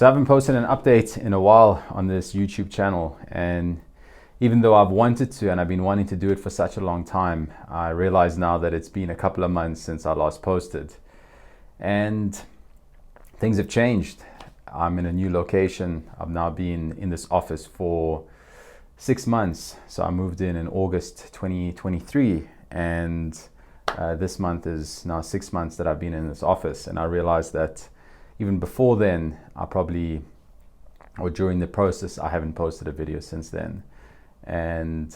So I haven't posted an update in a while on this YouTube channel, and even though I've wanted to and I've been wanting to do it for such a long time, I realize now that it's been a couple of months since I last posted, and things have changed. I'm in a new location. I've now been in this office for 6 months. So I moved in August 2023, and this month is now 6 months that I've been in this office. And I realized that even before then, or during the process, I haven't posted a video since then. And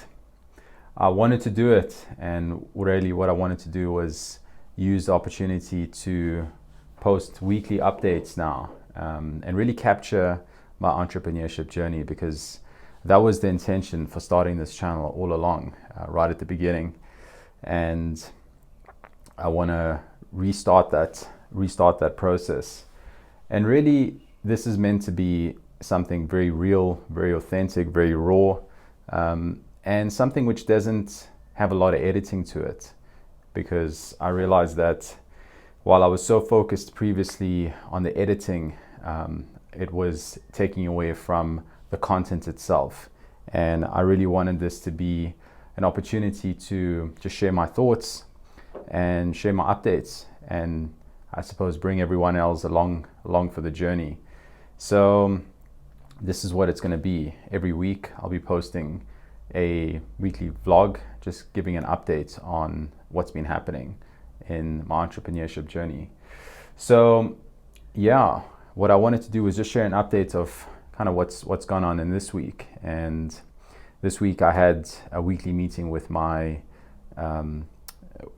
I wanted to do it, and really what I wanted to do was use the opportunity to post weekly updates now, and really capture my entrepreneurship journey, because that was the intention for starting this channel all along, right at the beginning. And I want to restart that process. And really, this is meant to be something very real, very authentic, very raw, and something which doesn't have a lot of editing to it, because I realized that while I was so focused previously on the editing, it was taking away from the content itself. And I really wanted this to be an opportunity to just share my thoughts and share my updates, and I suppose bring everyone else along for the journey. So this is what it's going to be. Every week I'll be posting a weekly vlog, just giving an update on what's been happening in my entrepreneurship journey. So yeah, what I wanted to do was just share an update of kind of what's gone on in this week. And this week I had a weekly meeting with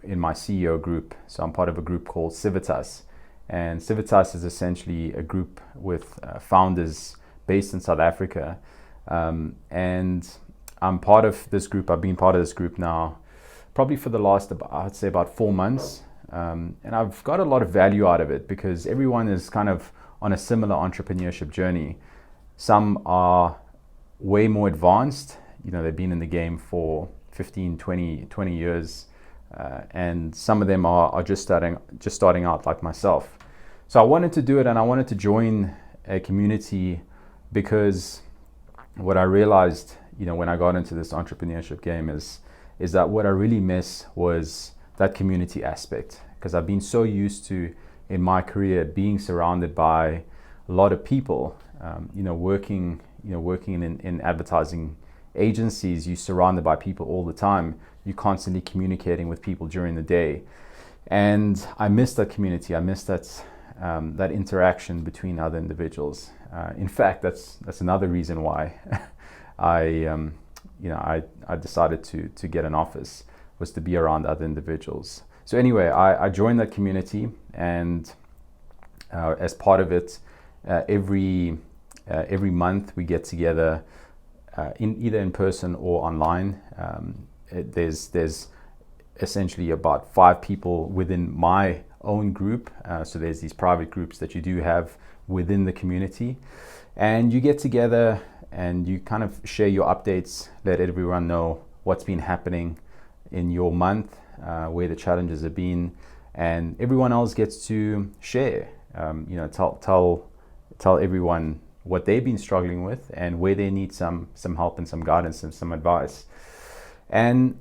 in my CEO group. So I'm part of a group called Civitas, and Civitas is essentially a group with founders based in South Africa, and I'm part of this group. I've been part of this group now probably for the last, I'd say, about 4 months, and I've got a lot of value out of it, because everyone is kind of on a similar entrepreneurship journey. Some are way more advanced, they've been in the game for 15, 20 years, and some of them are just starting out like myself. So I wanted to do it, and I wanted to join a community, because what I realized, when I got into this entrepreneurship game is that what I really miss was that community aspect, because I've been so used to, in my career, being surrounded by a lot of people, working in advertising agencies. You're surrounded by people all the time. You're constantly communicating with people during the day, and I miss that community. I miss that interaction between other individuals. In fact, that's another reason why I decided to get an office, was to be around other individuals. So anyway, I joined that community, and as part of it, every month we get together, either in person or online. There's essentially about 5 people within my own group. So there's these private groups that you do have within the community, and you get together and you kind of share your updates, let everyone know what's been happening in your month, where the challenges have been, and everyone else gets to share, tell everyone what they've been struggling with and where they need some help and some guidance and some advice. And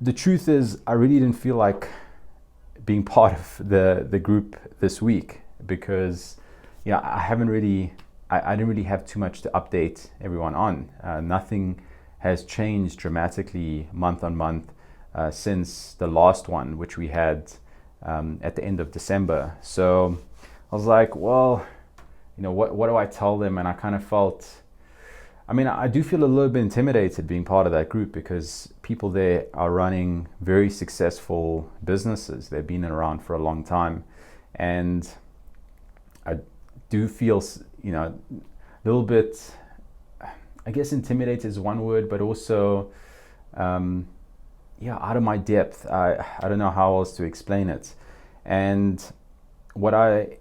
the truth is, I really didn't feel like being part of the group this week, because I didn't really have too much to update everyone on. Nothing has changed dramatically month on month since the last one, which we had at the end of December. So I was like, well, what do I tell them? And I kind of felt, I do feel a little bit intimidated being part of that group, because people there are running very successful businesses. They've been around for a long time, and I do feel, a little bit, I guess intimidated is one word, but also, out of my depth. I don't know how else to explain it. And what I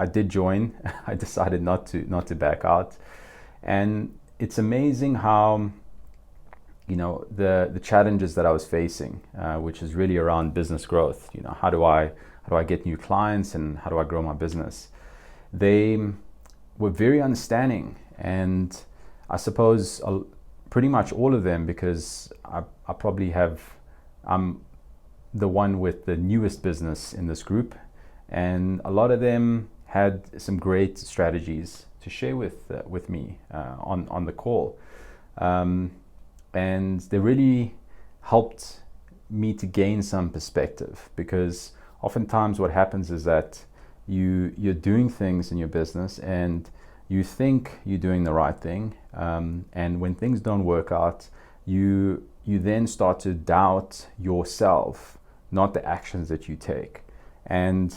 did join. I decided not to back out, and it's amazing how the challenges that I was facing, which is really around business growth. How do I get new clients, and how do I grow my business? they were very understanding, and I suppose pretty much all of them, because I probably I'm the one with the newest business in this group, and a lot of them had some great strategies to share with me on the call, and they really helped me to gain some perspective, because oftentimes what happens is that you're doing things in your business and you think you're doing the right thing, and when things don't work out, you then start to doubt yourself, not the actions that you take. And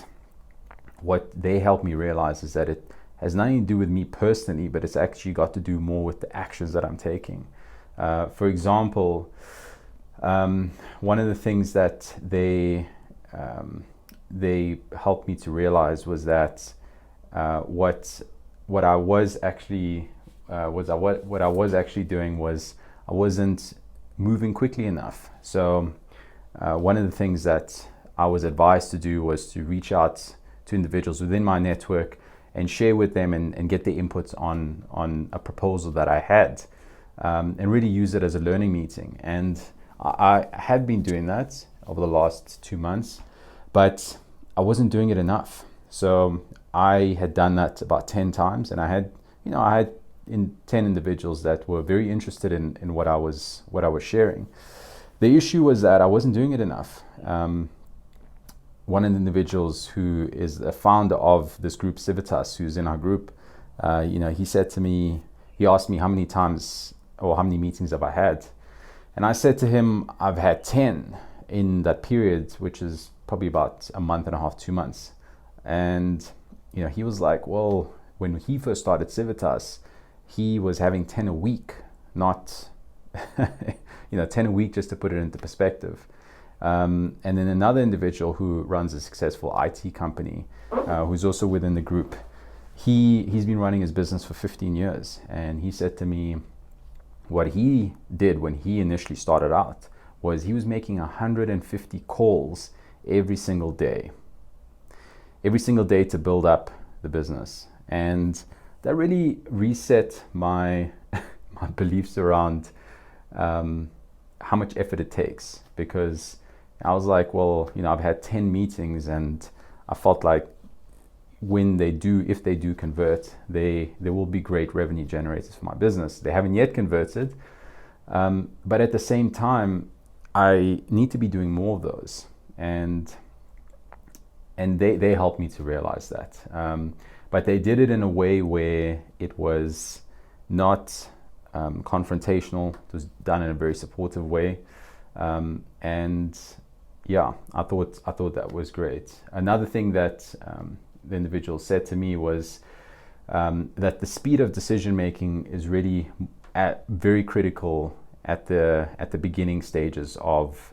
what they helped me realize is that it has nothing to do with me personally, but it's actually got to do more with the actions that I'm taking. For example, one of the things that they helped me to realize was that what I was actually doing was I wasn't moving quickly enough. So one of the things that I was advised to do was to reach out to individuals within my network and share with them and get their inputs on a proposal that I had, and really use it as a learning meeting. And I had been doing that over the last 2 months, but I wasn't doing it enough. So I had done that about 10 times, and I had 10 individuals that were very interested in what I was sharing. The issue was that I wasn't doing it enough. One of the individuals who is the founder of this group, Civitas, who's in our group, he said to me, he asked me how many times or how many meetings have I had? And I said to him, I've had 10 in that period, which is probably about a month and a half, 2 months. And he was like, well, when he first started Civitas, he was having 10 a week, not 10 a week, just to put it into perspective. And then another individual who runs a successful IT company, who's also within the group, he's been running his business for 15 years. And he said to me, what he did when he initially started out was he was making 150 calls every single day to build up the business. And that really reset my beliefs around how much effort it takes, because I was like, well, I've had 10 meetings, and I felt like if they do convert, they will be great revenue generators for my business. They haven't yet converted, but at the same time, I need to be doing more of those, and they helped me to realize that. But they did it in a way where it was not confrontational. It was done in a very supportive way, and yeah, I thought that was great. Another thing that the individual said to me was that the speed of decision making is really very critical at the beginning stages of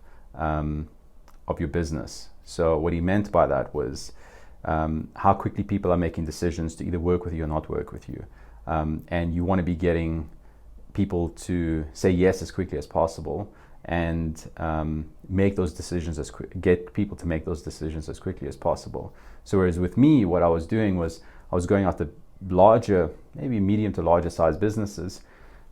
your business. So what he meant by that was how quickly people are making decisions to either work with you or not work with you, and you want to be getting people to say yes as quickly as possible, and make those decisions get people to make those decisions as quickly as possible. So whereas with me, what I was doing was I was going after larger, maybe medium to larger size businesses.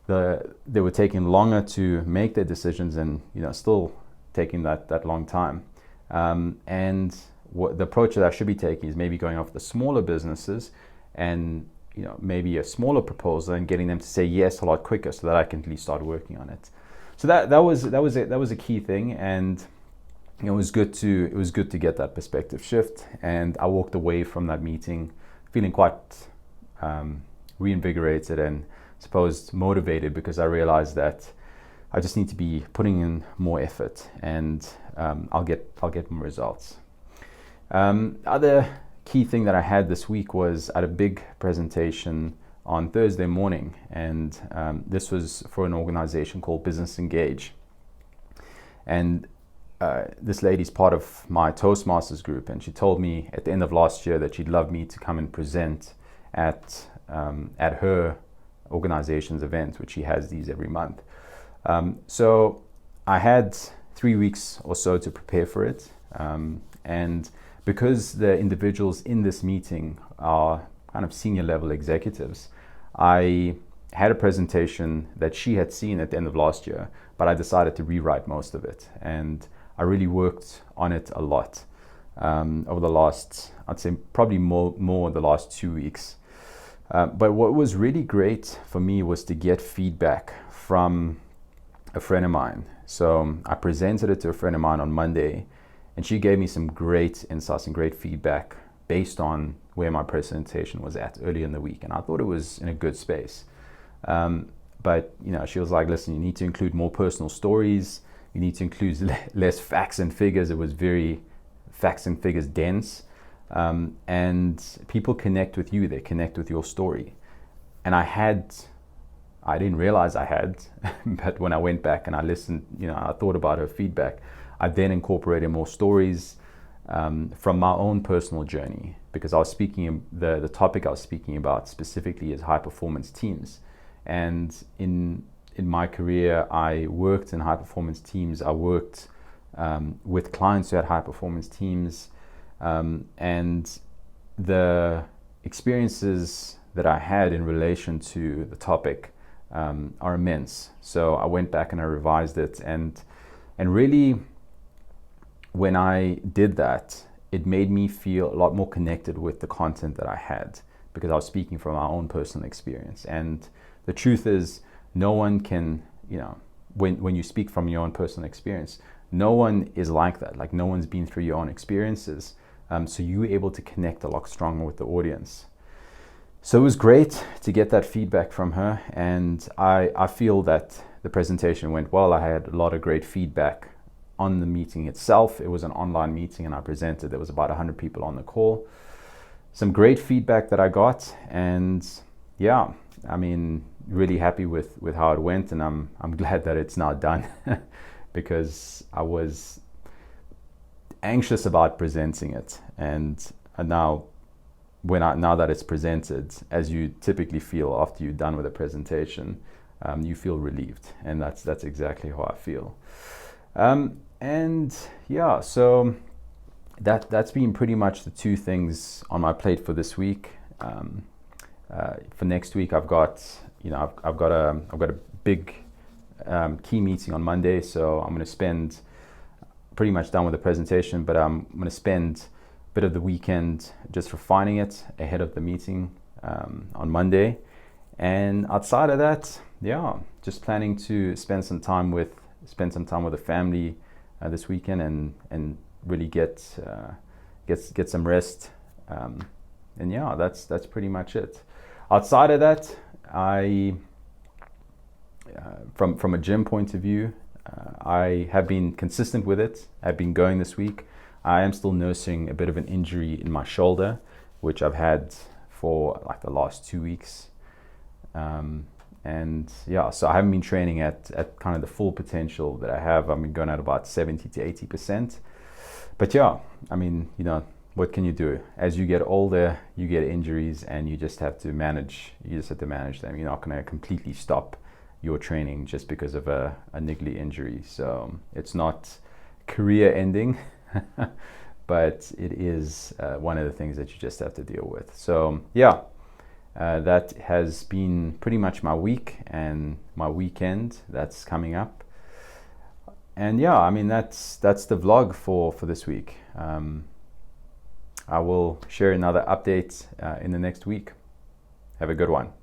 They were taking longer to make their decisions, and still taking that long time. And what the approach that I should be taking is maybe going after the smaller businesses, and maybe a smaller proposal, and getting them to say yes a lot quicker, so that I can at least start working on it. So that was a key thing, and it was good to get that perspective shift. And I walked away from that meeting feeling quite reinvigorated and motivated, because I realized that I just need to be putting in more effort, and I'll get more results. Other key thing that I had this week was at a big presentation on Thursday morning, and this was for an organization called Business Engage. And this lady's part of my Toastmasters group, and she told me at the end of last year that she'd love me to come and present at her organization's event, which she has these every month. So I had 3 weeks or so to prepare for it, and because the individuals in this meeting are kind of senior level executives. I had a presentation that she had seen at the end of last year, but I decided to rewrite most of it. And I really worked on it a lot over the last, I'd say probably more the last 2 weeks. But what was really great for me was to get feedback from a friend of mine. So I presented it to a friend of mine on Monday, and she gave me some great insights and great feedback based on where my presentation was at early in the week. And I thought it was in a good space. But she was like, listen, you need to include more personal stories. You need to include less facts and figures. It was very facts and figures dense. And people connect with you, they connect with your story. And I didn't realize I had, but when I went back and I listened, I thought about her feedback, I then incorporated more stories from my own personal journey, because I was speaking, the topic I was speaking about specifically is high performance teams. And in my career, I worked in high performance teams. I worked with clients who had high performance teams. And the experiences that I had in relation to the topic are immense. So I went back and I revised it, and really when I did that, it made me feel a lot more connected with the content that I had, because I was speaking from my own personal experience. And the truth is, no one can, when you speak from your own personal experience, no one is like that. Like, no one's been through your own experiences. So you were able to connect a lot stronger with the audience. So it was great to get that feedback from her. And I feel that the presentation went well. I had a lot of great feedback on the meeting itself. It was an online meeting and I presented. There was about 100 people on the call. Some great feedback that I got. And yeah, really happy with how it went. And I'm glad that it's now done because I was anxious about presenting it, and now that it's presented, as you typically feel after you're done with a presentation, you feel relieved, and that's exactly how I feel. And yeah, so that's been pretty much the two things on my plate for this week. For next week, I've got a big key meeting on Monday, so I'm going to spend pretty much done with the presentation, but I'm going to spend a bit of the weekend just refining it ahead of the meeting on Monday. And outside of that, yeah, just planning to spend some time with the family this weekend and really get some rest. And yeah, that's pretty much it. Outside of that, I from a gym point of view, I have been consistent with it. I've been going this week. I am still nursing a bit of an injury in my shoulder, which I've had for like the last 2 weeks. And yeah, so I haven't been training at kind of the full potential that I have. I've been going at about 70 to 80%. But yeah, what can you do? As you get older, you get injuries and you just have to manage them. You're not going to completely stop your training just because of a niggly injury. So it's not career ending, but it is one of the things that you just have to deal with. So yeah, that has been pretty much my week and my weekend that's coming up. And yeah, that's the vlog for this week. I will share another update in the next week. Have a good one.